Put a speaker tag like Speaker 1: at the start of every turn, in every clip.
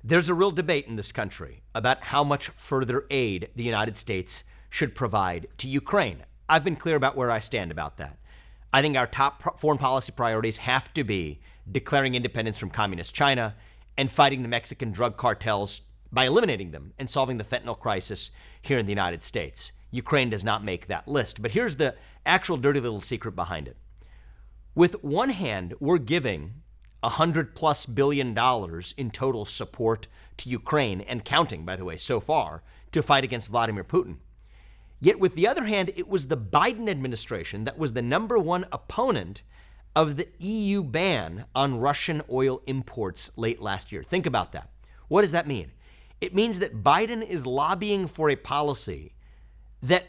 Speaker 1: There's a real debate in this country about how much further aid the United States should provide to Ukraine. I've been clear about where I stand about that. I think our top foreign policy priorities have to be declaring independence from communist China and fighting the Mexican drug cartels by eliminating them and solving the fentanyl crisis here in the United States. Ukraine does not make that list. But here's the actual dirty little secret behind it. With one hand, we're giving $100+ billion in total support to Ukraine, and counting, by the way, so far, to fight against Vladimir Putin. Yet with the other hand, it was the Biden administration that was the number one opponent of the EU ban on Russian oil imports late last year. Think about that. What does that mean? It means that Biden is lobbying for a policy that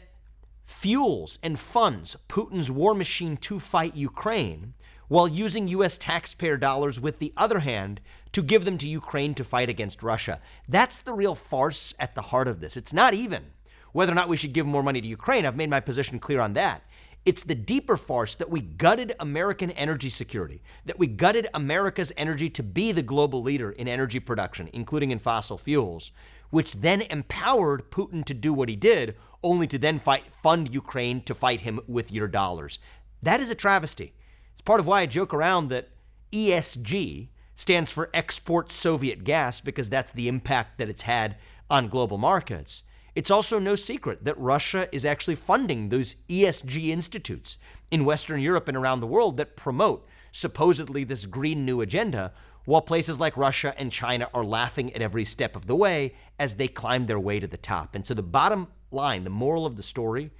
Speaker 1: fuels and funds Putin's war machine to fight Ukraine, while using U.S. taxpayer dollars with the other hand to give them to Ukraine to fight against Russia. That's the real farce at the heart of this. It's not even whether or not we should give more money to Ukraine. I've made my position clear on that. It's the deeper farce that we gutted American energy security, that we gutted America's energy to be the global leader in energy production, including in fossil fuels, which then empowered Putin to do what he did, only to then fund Ukraine to fight him with your dollars. That is a travesty. It's part of why I joke around that ESG stands for export Soviet gas, because that's the impact that it's had on global markets. It's also no secret that Russia is actually funding those ESG institutes in Western Europe and around the world that promote supposedly this green new agenda, while places like Russia and China are laughing at every step of the way as they climb their way to the top. And so the bottom line, the moral of the story,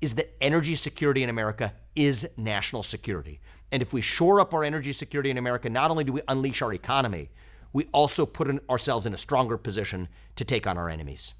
Speaker 1: is that energy security in America is national security. And if we shore up our energy security in America, not only do we unleash our economy, we also put ourselves in a stronger position to take on our enemies.